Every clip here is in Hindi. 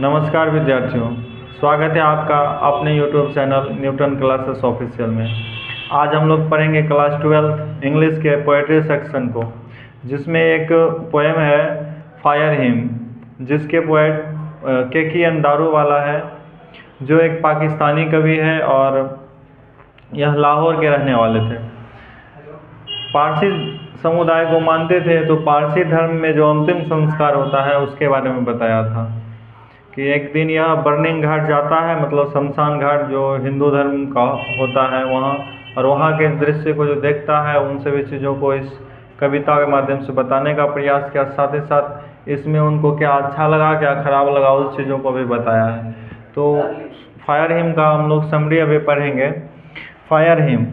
नमस्कार विद्यार्थियों, स्वागत है आपका अपने YouTube channel Newton classes official में। आज हम लोग पढ़ेंगे क्लास 12 इंग्लिश के पोएट्री सेक्शन को, जिसमें एक पोएम है फायर हिम, जिसके पोएट केकेएन दारूवाला है, जो एक पाकिस्तानी कवि है और यह लाहौर के रहने वाले थे। पारसी समुदाय को मानते थे, तो पारसी धर्म में जो अंतिम संस्कार होता है उसके बारे में बताया था कि एक दिन यह बर्निंग घाट जाता है, मतलब शमशान घाट जो हिंदू धर्म का होता है वहाँ, और वहाँ के दृश्य को जो देखता है उन सभी चीज़ों को इस कविता के माध्यम से बताने का प्रयास किया। साथ ही साथ इसमें उनको क्या अच्छा लगा क्या खराब लगा उस चीज़ों को भी बताया है। तो फायर हिम का हम लोग समरी अभी पढ़ेंगे। फायर हिम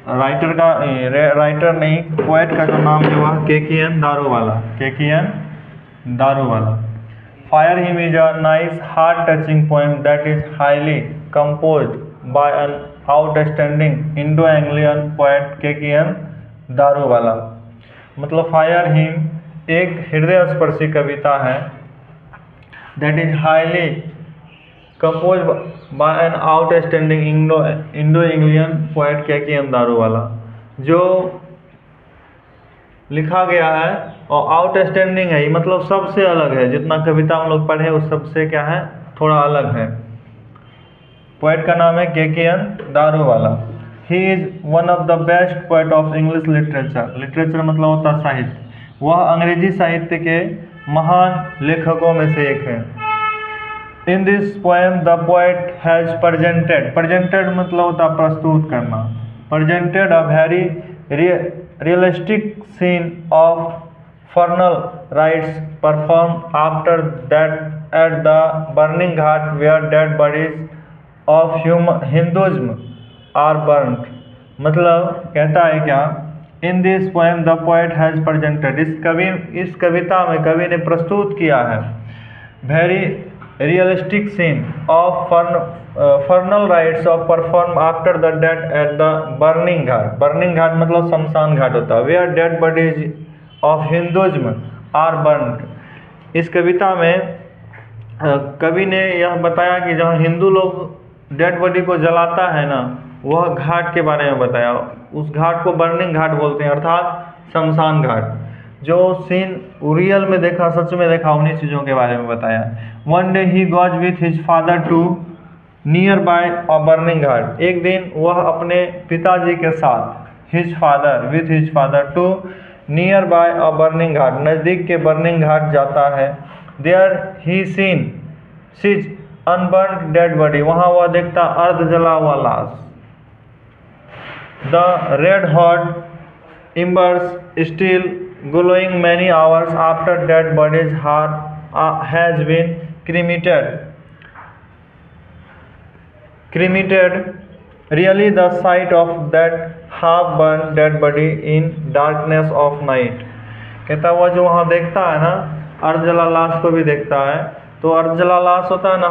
राइटर नहीं, पोएट का जो नाम है वह KKN Daruwalla. Fire Hymn is a nice, heart-touching poem that is highly composed by an outstanding Indo-Anglian poet KKN Daruwalla. मतलब फायर हिम एक हृदयस्पर्शी कविता है that is highly composed by an outstanding Indo-Anglian poet KKN Daruwalla, जो लिखा गया है और आउटस्टैंडिंग है, मतलब सबसे अलग है। जितना कविता हम लोग पढ़े उस सबसे क्या है, थोड़ा अलग है। पोएट का नाम है KKN Daruwalla. He is one of the best poet of English literature मतलब होता साहित्य। वह अंग्रेजी साहित्य के महान लेखकों में से एक है। In this poem the poet has presented मतलब होता प्रस्तुत करना, presented a very realistic scene of funeral rites performed after that at the burning ghat where dead bodies of Hinduism are burnt। मतलब कहता है क्या, in this poem the poet has presented, इस कविता में कवि ने प्रस्तुत किया है very realistic scene of funeral rites of performed after the death at the burning ghat मतलब शमशान घाट होता है, where dead bodies of Hinduism are burnt। इस कविता में कवि ने यह बताया कि जहाँ हिंदू लोग डेड बॉडी को जलाता है ना, वह घाट के बारे में बताया। उस घाट को बर्निंग घाट बोलते हैं, अर्थात शमशान घाट। जो सीन रियल में देखा, सच में देखा, उन्हीं चीज़ों के बारे में बताया। One day he goes with his father to near by a burning ghat. एक दिन वह अपने पिताजी के साथ his father to near by a burning ghat, नज़दीक के बर्निंग घाट जाता है। There he sees unburnt dead body, वहाँ वह देखता अर्ध जला हुआ लाश। The red hot embers still glowing many hours after dead bodies has been cremated। Really the sight of that half burned dead body in darkness of night। कहता हुआ जो वहाँ देखता है ना, अर्धजला लाश को भी देखता है। तो अर्धजला लाश होता है ना,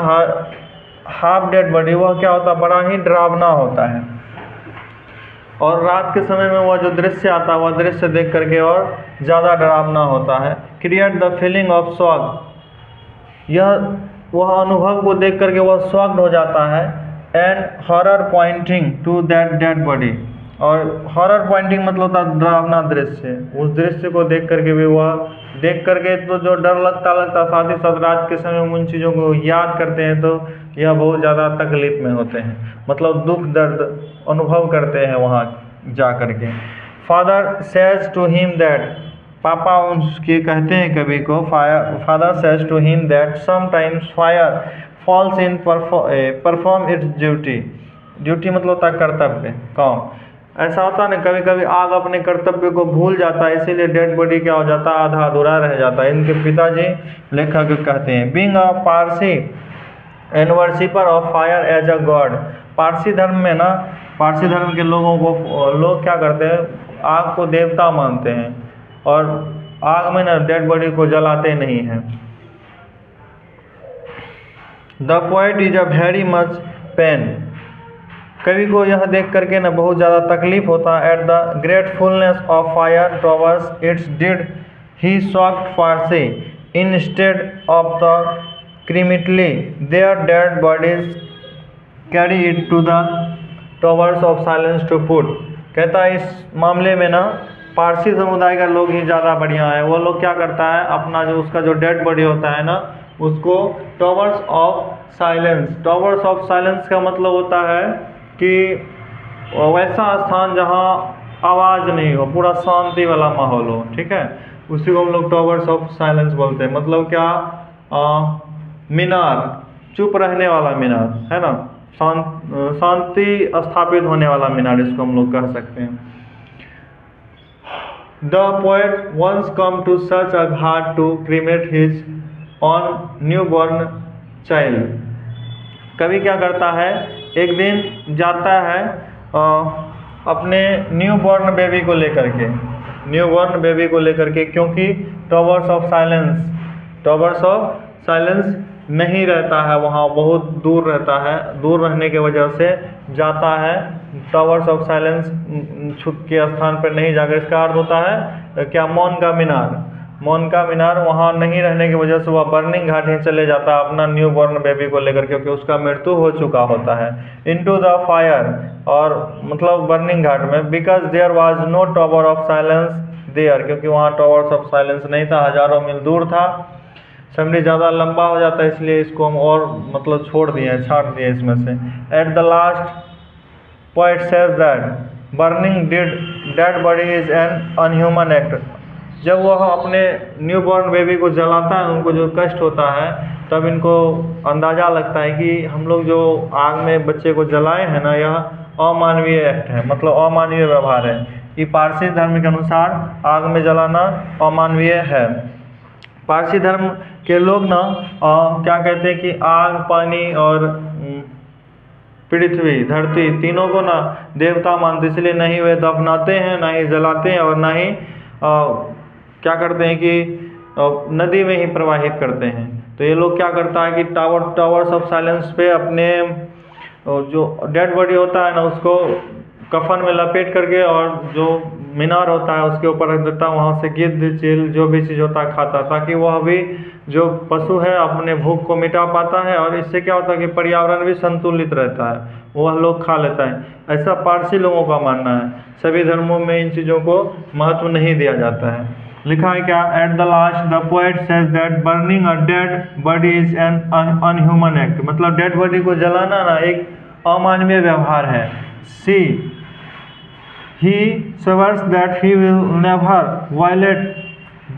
हाफ डेड बॉडी, वह क्या होता है, बड़ा ही डरावना होता है। और रात के समय में वह जो दृश्य आता है, वह दृश्य देख करके और ज़्यादा डरावना होता है। Create the feeling of shock, वह अनुभव को देख करके वह शॉक्ड हो जाता है। And horror pointing to that dead body, और हॉरर पॉइंटिंग मतलब होता है डरावना दृश्य। उस दृश्य को देख करके भी वह देख करके तो जो डर लगता साथ ही साथ रात के समय में उन चीज़ों को याद करते हैं तो यह बहुत ज़्यादा तकलीफ में होते हैं, मतलब दुख दर्द अनुभव करते हैं वहाँ जा करके। Father says to him that, पापा उनके कहते हैं कवि को, father says to him that sometimes fire falls in perform its duty मतलब होता है कर्तव्य, काम। ऐसा होता है ना, कभी कभी आग अपने कर्तव्य को भूल जाता है, इसीलिए डेड बॉडी क्या हो जाता है, आधा अधूरा रह जाता है। इनके पिताजी लेखक कहते हैं, being a Parsi and worshipper of fire as a god. Parsi धर्म में ना, पारसी धर्म के लोगों को लोग क्या करते हैं, आग को देवता मानते हैं और आग में ना डेड बॉडी को जलाते नहीं हैं। The poet is a very much pain, कवि को यह देख करके ना बहुत ज़्यादा तकलीफ होता है। At the gratefulness of fire towers it's did he shocked Farsi instead of the cremated their dead bodies, carry it to the towers of silence to put। कहता है इस मामले में ना पारसी समुदाय का लोग ही ज़्यादा बढ़िया है। वो लोग क्या करता है, अपना जो उसका जो डेड बॉडी होता है ना उसको towers of silence, towers of silence का मतलब होता है कि वैसा स्थान जहाँ आवाज़ नहीं हो, पूरा शांति वाला माहौल हो, ठीक है, उसी को हम लोग टावर्स ऑफ साइलेंस बोलते हैं। मतलब क्या, मीनार, चुप रहने वाला मीनार है ना, शांति स्थापित होने वाला मीनार, इसको हम लोग कह सकते हैं। The poet once come to such a ghat to cremate his own newborn child। कवि क्या करता है, एक दिन जाता है अपने न्यूबॉर्न बेबी को लेकर के, न्यूबॉर्न बेबी को लेकर के, क्योंकि towers of silence, towers of silence नहीं रहता है वहाँ, बहुत दूर रहता है, दूर रहने की वजह से जाता है टावर्स ऑफ साइलेंस छुप के स्थान पर नहीं जाकर। इसका अर्थ होता है क्या, मौन का मीनार, मौन का मीनार वहाँ नहीं रहने की वजह से वह बर्निंग घाट ही चले जाता है अपना न्यू बॉर्न बेबी को लेकर, क्योंकि उसका मृत्यु हो चुका होता है। इनटू द फायर, और मतलब बर्निंग घाट में, because there was no tower of silence there, क्योंकि वहाँ टावर्स ऑफ साइलेंस नहीं था, हजारों मील दूर था। समरी ज़्यादा लंबा हो जाता है इसलिए इसको हम और मतलब छोड़ दिए, छाट दिए इसमें से। At the last poet says that burning dead body is an unhuman act. जब वह अपने न्यूबॉर्न बेबी को जलाता है, उनको जो कष्ट होता है, तब इनको अंदाज़ा लगता है कि हम लोग जो आग में बच्चे को जलाए हैं ना, यह अमानवीय एक्ट है, मतलब अमानवीय व्यवहार है। ये पारसी धर्म के अनुसार आग में जलाना अमानवीय है। पारसी धर्म के लोग ना क्या कहते हैं कि आग, पानी और पृथ्वी, धरती, तीनों को ना देवता मानते, इसलिए न ही वे दफनाते हैं, ना ही जलाते हैं, और ना ही क्या करते हैं कि नदी में ही प्रवाहित करते हैं। तो ये लोग क्या करता है कि टावर्स ऑफ साइलेंस पे अपने जो डेड बॉडी होता है ना उसको कफन में लपेट करके, और जो मीनार होता है उसके ऊपर रख देता, वहाँ से गिद्ध, चील, जो भी चीज़ होता है खाता, ताकि वह भी जो पशु है अपने भूख को मिटा पाता है, और इससे क्या होता है कि पर्यावरण भी संतुलित रहता है, वह लोग खा लेता है। ऐसा पारसी लोगों का मानना है। सभी धर्मों में इन चीज़ों को महत्व नहीं दिया जाता है। लिखा है क्या, at the last the poet says that burning a dead body is an unhuman act. मतलब डेड बॉडी को जलाना ना एक अमानवीय व्यवहार है। सी he swears that he will never violate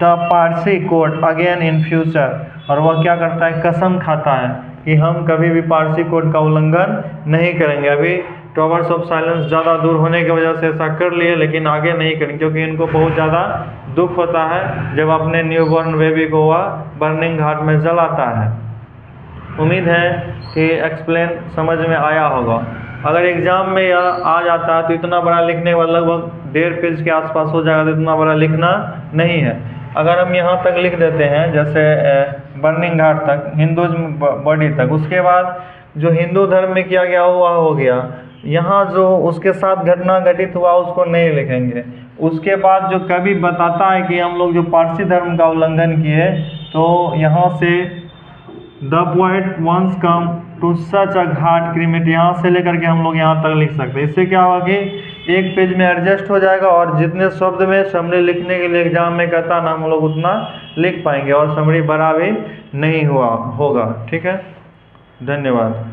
the Parsi code again in future। और वह क्या करता है, कसम खाता है कि हम कभी भी पारसी कोड का उल्लंघन नहीं करेंगे। अभी टावर्स ऑफ साइलेंस ज़्यादा दूर होने की वजह से ऐसा कर लिए, लेकिन आगे नहीं करेंगे, क्योंकि इनको बहुत ज़्यादा दुख होता है जब अपने न्यूबॉर्न बेबी को वह बर्निंग घाट में जलाता है। उम्मीद है कि एक्सप्लेन समझ में आया होगा। अगर एग्ज़ाम में यह आ जाता है तो इतना बड़ा लिखने वाला लगभग 1.5 पेज के आसपास हो जाएगा, तो इतना बड़ा लिखना नहीं है। अगर हम यहाँ तक लिख देते हैं, जैसे बर्निंग घाट तक, हिंदुज़्म बॉडी तक, उसके बाद जो हिंदू धर्म में किया गया हुआ हो गया, यहाँ जो उसके साथ घटना घटित हुआ उसको नहीं लिखेंगे। उसके बाद जो कवि बताता है कि हम लोग जो पारसी धर्म का उल्लंघन किए, तो यहाँ से the poet once come to such a ghat cremate, यहाँ से लेकर के हम लोग यहाँ तक लिख सकते हैं। इससे क्या होगा कि एक पेज में एडजस्ट हो जाएगा, और जितने शब्द में समरी लिखने के लिए एग्जाम में कहता ना, हम लोग उतना लिख पाएंगे, और समरी बड़ा भी नहीं हुआ होगा। ठीक है, धन्यवाद।